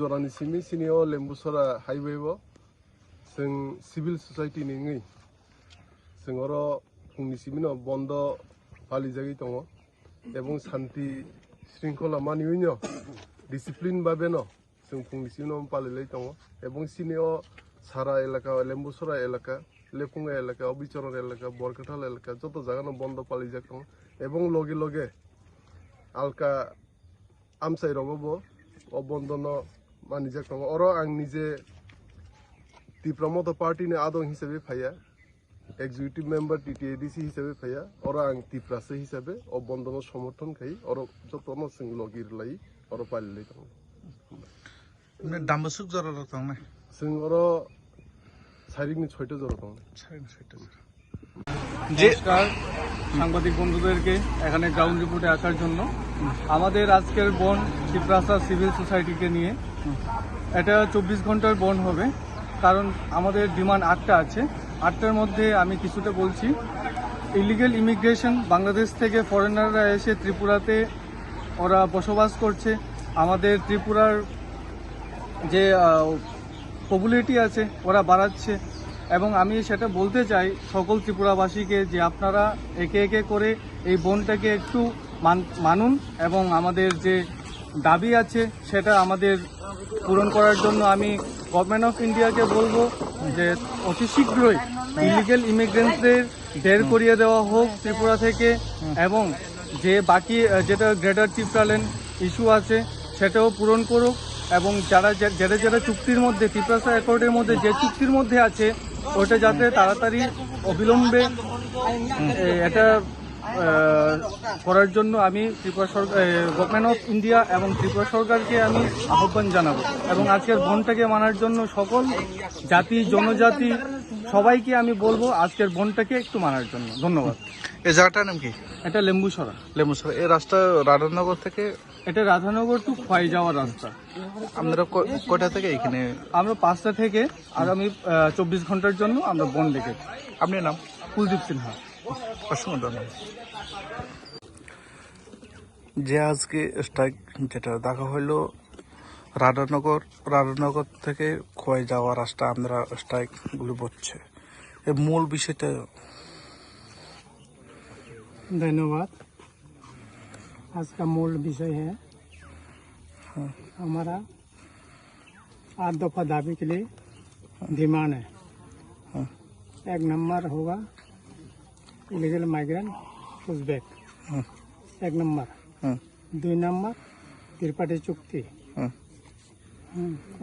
जरानि सिमी सिनियाव लेम्बुसरा हाइवेआव जों civil society नि जों अरो फुंनि सिमिनो बन्द फालिजागि दङ এবং শান্তি শৃঙ্খলা মানিয়নো ডিসিপ্লিন ভাবেনো जों फुंनि सिमिनो फालिलाय दङ এবং सिनियाव सारा एलाका लेम्बुसरा एलाका लेफुंगा एलाका अबिचरण एलाका बरकाटाल एलाका যত জায়গানো বন্ধ পালিজাক दङ এবং লগে লগে আলকা আমসাই রগবো অবন্দন মানিজাক दङ अरो आं निजे टिप्रमोतो पार्टीनि आदं हिसाबै फाया एग्जीक्यूटिव मेम्बर टीटीएडीसी हिसाबै फाया और आं टिप्रासे हिसाबै अबन्दन समर्थन खाई और जतनो जों लगिर लाई और पालिलाय दङ ने दामबसुक जरा दङ ना जों और सारिगनि 6টা जरा दङ নমস্কার সাংবাদিক বন্ধুদেরকে এখানে গ্রাউন্ড রিপোর্টে আসার জন্য আমাদের আজকের বন টিপ্রাসা সিভিল সোসাইটিকে নিয়ে এটা 24 ঘন্টার বন হবে কারণ আমাদের ডিমান্ড 8টা আছে 8টার মধ্যে আমি কিছুটা বলছি ইলিগাল ইমিগ্রেশন বাংলাদেশ থেকে ফরেনাররা এসে ত্রিপুরাতে ওরা বসবাস করছে আমাদের ত্রিপুরার যে পপুলেরিটি আছে ওরা বাড়াচ্ছে এবং আমি সেটা বলতে চাই সকল ত্রিপুরাবাসীকে যে আপনারা একে একে করে এই বনটাকে একটু মানুন এবং আমাদের যে দাবি আছে সেটা আমাদের পূরণ করার জন্য আমি গভর্নমেন্ট অফ ইন্ডিয়াকে বলবো যে অতি শীঘ্রই ইলিগাল ইমিগ্রেন্টসদের বের করিয়ে দেওয়া হোক ত্রিপুরা থেকে এবং যে বাকি যেটা গ্রেটার টিপ্রাল্যান্ড ইস্যু আছে সেটাও পূরণ করুক এবং যারা চুক্তির মধ্যে টিপ্রাসা অ্যাকর্ডের মধ্যে যে চুক্তির মধ্যে আছে ওটা যাতে তাড়াতাড়ি অবিলম্বে এটা করার জন্য আমি ত্রিপুরা সরকার গভর্নমেন্ট অফ ইন্ডিয়া এবং ত্রিপুরা সরকারকে আমি আহ্বান জানাবো এবং আজকের বনটাকে মানার জন্য সকল জাতি জনজাতি সবাইকে আমি বলবো আজকের বনটাকে একটু মানার জন্য ধন্যবাদ। এই জায়গাটার নাম কি? এটা লেম্বুসরা। এই রাস্তা রাধানগর থেকে এটা রাধানগর টু খোয়াই যাওয়ার রাস্তা। আমরা কয়টা থেকে এখানে? আমরা 5টা থেকে আগামী 24 ঘন্টার জন্য আমরা বন রেখেছি। আপনার নাম? কুলদীপ সিনহা। অসংখ্য ধন্যবাদ। যে আজকে স্ট্রাইক যেটা দেখা হইলো রাধানগর থেকে খোয়াই যাওয়া রাস্তা আমরা স্ট্রাইক গুলো বলছে এর মূল বিষয়টা। धन्यवाद। आज का मूल विषय है हमारा 8 दफा दावे के लिए डिमांड है। 1 नंबर होगा illegal migrant pushback, 1 number. 2 number Tripathi चुक्ति,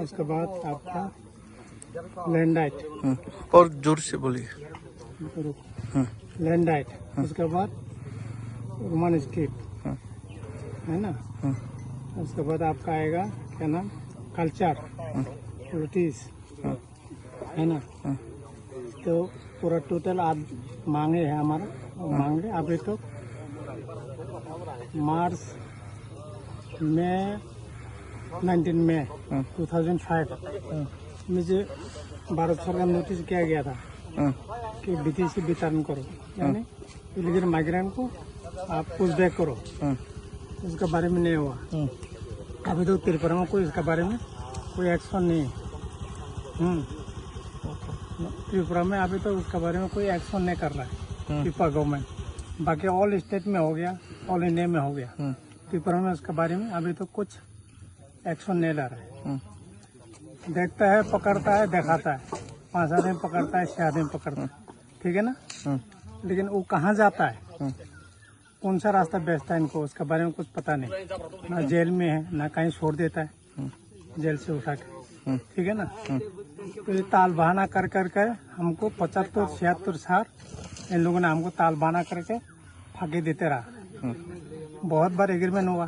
उसके बाद आपका लैंड राइट। और जोर से बोलिए। लैंड राइट, उसके बाद रोमन स्ट्रीट है ना। उसके बाद आपका आएगा क्या नाम कल्चर पॉलिटिक्स है ना। तो पूरा टोटल आज मांगे है हमारा मांगे अभी तो मार्च में 19 मई 2005 मुझे भारत सरकार नोटिस किया गया था कि बीटीसी वितरण करो यानी इलीगल माइग्रेंट को आप पुशबैक करो। उसके बारे में नहीं हुआ अभी तो त्रिपुरा में कोई इसके बारे में कोई एक्शन नहीं है। त्रिपुरा में अभी तो उसके बारे में कोई एक्शन नहीं कर रहा है त्रिपुरा गवर्नमेंट। बाकी ऑल स्टेट में हो गया, ऑल इंडिया में हो गया। त्रिपुरा में उसके बारे में अभी तो कुछ एक्शन नहीं ले रहा है। देखता है, पकड़ता है, दिखाता है, 5 आदमी पकड़ता है, 6 आदमी पकड़ता है, ठीक है ना। लेकिन वो कहाँ जाता है, कौन सा रास्ता बेचता है इनको, उसके बारे में कुछ पता नहीं। ना जेल में है, ना कहीं छोड़ देता है जेल से उठा के, ठीक है ना। तो ये ताल बहाना कर हमको 75-76 साल इन लोगों ने हमको ताल बहाना करके फाके देते रहा। बहुत बार एग्रीमेंट हुआ,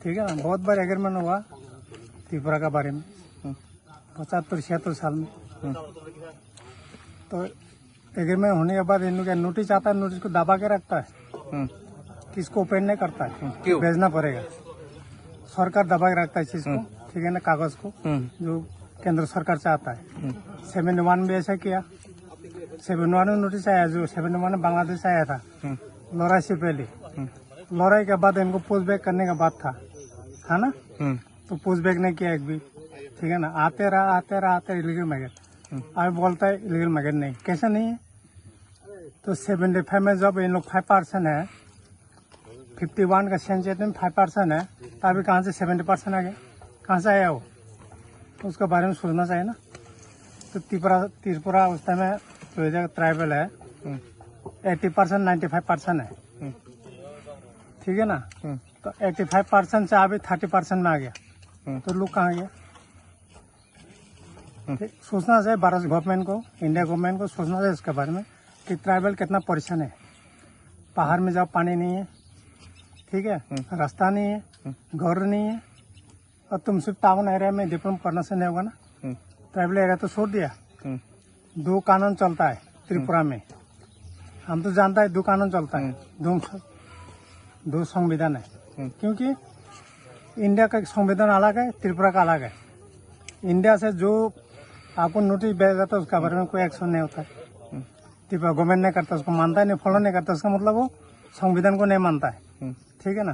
ठीक है ना, बहुत बार एग्रीमेंट हुआ त्रिपुरा का बारे में 75-76 साल में। तो एग्रीमेंट होने के बाद इन लोग नोटिस आता है, नोटिस को दबा के रखता है, किसको ओपन नहीं करता है, भेजना पड़ेगा। सरकार दबा के रखता है चीज को, ठीक है ना, कागज को जो केंद्र सरकार चाहता है। 71 में ऐसा किया, 71 में नोटिस आया, जो 71 में बांग्लादेश आया था लड़ाई से पहले। लड़ाई के बाद इनको पुश बैक करने का बात था ना। तो पुश बैक नहीं किया एक भी, ठीक है ना। आते रहा इलीगल माइग्रेंट। अब बोलता है इलीगल माइग्रेंट नहीं, कैसा नहीं है। तो 75 में जब इन लोग 5% है, 51 का सेंसस में 5% है, तो अभी कहाँ से 70% आ गया, कहाँ से आया वो, तो उसके बारे में सोचना चाहिए ना। तो त्रिपुरा उस टाइम में तो ट्राइबल है 80% 95% है, ठीक है ना। तो 85% से अभी 30% में आ गया, तो लोग कहाँ गया। सोचना चाहिए भारत गवर्नमेंट को, इंडिया गवर्नमेंट को सोचना चाहिए इसके बारे में कि ट्राइबल कितना परेशान है। पहाड़ में जाओ पानी नहीं है, ठीक है, रास्ता नहीं है, घर नहीं है, और तुम सिर्फ टाउन एरिया में डिप्लोमा करने से नहीं होगा ना। ट्राइबल एरिया तो छोड़ दिया। 2 कानून चलता है त्रिपुरा में, हम तो जानता है 2 कानून चलता है, 2 संविधान है, क्योंकि इंडिया का संविधान अलग है, त्रिपुरा का अलग है। इंडिया से जो आपको नोटिस भेजा था उसका बारे में कोई एक्शन नहीं होता है, त्रिपुरा गवर्नमेंट नहीं करता, उसको मानता है नहीं, फॉलो नहीं करता, उसका मतलब वो संविधान को नहीं मानता है, ठीक है ना।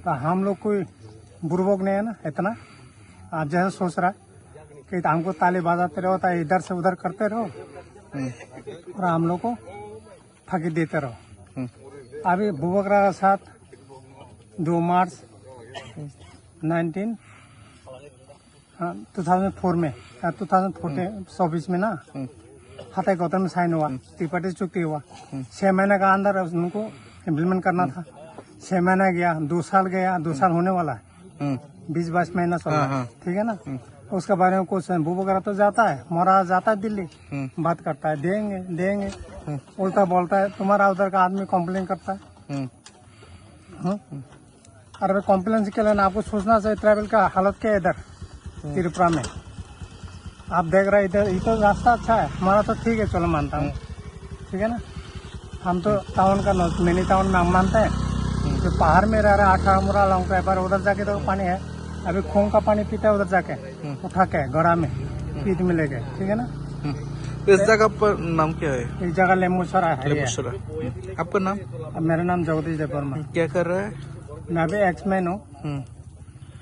तो हम लोग कोई बुर्बक नहीं है ना इतना, आप जैसा सोच रहा है कि हमको ताली बजाते रहो, तो इधर से उधर करते रहो और हम लोग को फाकी देते रहो। अभी बुबकरा के साथ 2 मार्च 2004 में 2024 में ना हाथाई गौतम में साइन हुआ, त्रिपाठी चुक्ति हुआ। 6 महीने का अंदर उनको इम्प्लीमेंट करना था। 6 महीना गया, 2 साल गया, 2 साल होने वाला है, 20-22 महीना चल रहा है, ठीक है ना। उसके बारे में कुछ बुबकरा तो जाता है, मोरा जाता है दिल्ली, बात करता है देंगे उल्टा बोलता है, तुम्हारा उधर का आदमी कंप्लेन करता है। अरे कंप्लेन के लिए ना आपको सोचना चाहिए ट्राइबल का हालत क्या है इधर त्रिपुरा में। आप देख रहे इधर ये तो रास्ता अच्छा है हमारा, तो ठीक है, चलो मानता हूँ, ठीक है ना। हम तो टाउन का मिनी टाउन में हम मानते हैं, जो पहाड़ में रह रहे 18 मुरा लौंग पर उधर जाके तो पानी है, अभी खून का पानी पीता है उधर जाके उठा के गड़ा में पीठ में ले गए, ठीक है ना। इस जगह पर नाम क्या है? इस जगह लेमुसरा है। आपका नाम? मेरा नाम जगदीश देव वर्मा। क्या कर रहा है? मैं अभी एक्समैन हूँ,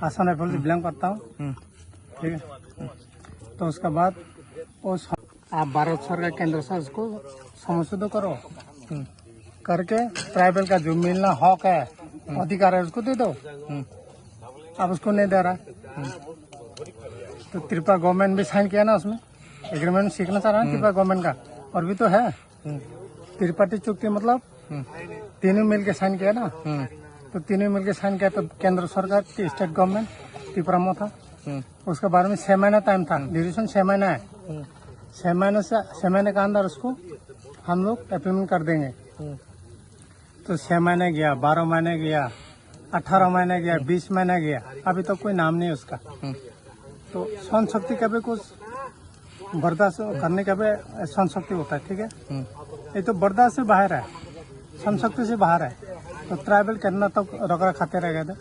आसाम राइफल से बिलोंग करता हूँ, ठीक है। तो उसके बाद उस आप भारत सरकार केंद्र से उसको संशोधित करो, करके ट्राइबल का जो मिलना हक है, अधिकार है, उसको दे दो। अब उसको नहीं दे रहा है, तो त्रिपुरा गवर्नमेंट भी साइन किया ना उसमें, एग्रीमेंट सीखना चाह रहा है त्रिपुरा गवर्नमेंट का, और भी तो है त्रिपाठी चुक्ति, मतलब तीनों मिल के साइन किया ना। तो तीनों मिल के साइन किया, तो केंद्र सरकार की स्टेट गवर्नमेंट त्रिपुरा में था, उसके बारे में 6 महीना टाइम था, ड्यूरेशन 6 महीना है। 6 महीने के अंदर उसको हम लोग इम्प्लीमेंट कर देंगे। तो 6 महीने गया, 12 महीने गया, 18 महीने गया, 20 महीने गया, अभी तो कोई नाम नहीं उसका। तो सहन शक्ति का भी कुछ बर्दाश्त करने का भी सहन शक्ति होता है, ठीक है। ये तो बर्दाश्त से बाहर है, सहन शक्ति से बाहर है। तो ट्राइबल कितना तक रगड़ा खाते रह गए थे,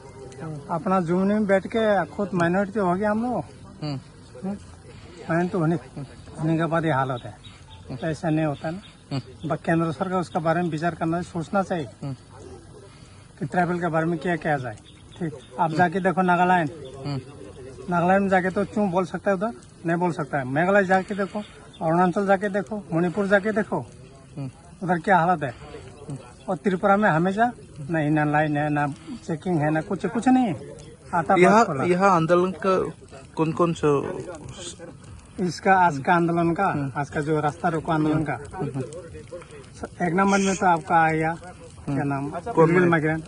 अपना जूनी में बैठ के खुद माइनॉरिटी हो गया हम लोग, तो होने के बाद ये हालत है। तो ऐसा नहीं होता ना, केंद्र सरकार उसके बारे में विचार करना, सोचना चाहिए कि ट्राइबल के बारे में क्या किया जाए, ठीक। आप जाके देखो नागालैंड में जाके तो क्यों बोल सकता है, उधर नहीं बोल सकता है। मेघालय जाके देखो, अरुणाचल जाके देखो, मणिपुर जाके देखो, उधर क्या हालत है। और त्रिपुरा में हमेशा न इनर लाइन है, ना चेकिंग है, ना कुछ नहीं है। आता यहाँ आंदोलन का कौन सा इसका आज का आंदोलन का, आज का जो रास्ता रोको आंदोलन का 1 नंबर में तो आपका आया क्या नाम, इलीगल माइग्रेंट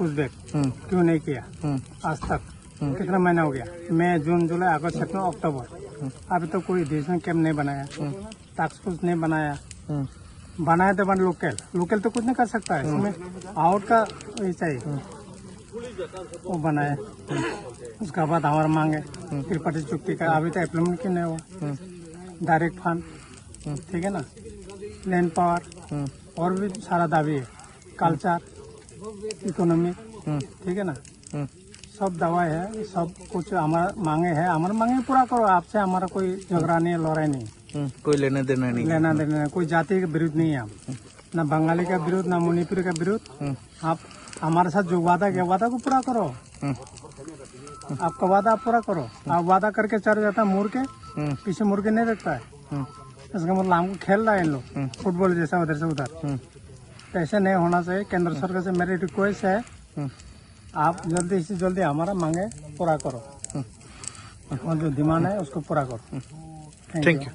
उज़्बेक, क्यों नहीं किया आज तक, कितना महीना हो गया, मई, जून, जुलाई, अगस्त, सितंबर, अक्टूबर, अभी तो कोई डिसीजन कैंप नहीं बनाया, टास्क फोर्स नहीं बनाया। बनाया तो बन लोकल तो कुछ नहीं कर सकता है, इसमें आउट का ये चाहिए, वो बनाया। उसके बाद हमारा मांगे त्रिपाठी चुक्ति का, अभी तो इम्प्लीमेंट क्यों नहीं हुआ। डायरेक्ट फंड, ठीक है ना, लैंड पावर, और भी सारा दावी है, कल्चर, इकोनॉमी, ठीक है ना, सब दवाई है, सब कुछ हमारा मांगे है, हमारा मांगे पूरा करो। आपसे हमारा कोई झगड़ा नहीं है, लड़ाई नहीं, कोई लेना देना नहीं, कोई जाति के विरुद्ध नहीं है हम, ना बंगाली का विरोध, ना मणिपुरी का विरोध। आप हमारे साथ जो वादा किया, वादा को पूरा करो। आपका वादा आप पूरा करो। आप वादा करके चढ़ जाता है मुड़ के, पीछे मुड़ के नहीं रखता है। इसका मतलब हमको खेल रहा है इन लोग फुटबॉल जैसा उधर से उधर। तो ऐसे नहीं होना चाहिए। केंद्र सरकार से मेरी रिक्वेस्ट है, आप जल्दी से जल्दी हमारा मांगे पूरा करो और जो डिमांड है उसको पूरा करो। Thank you.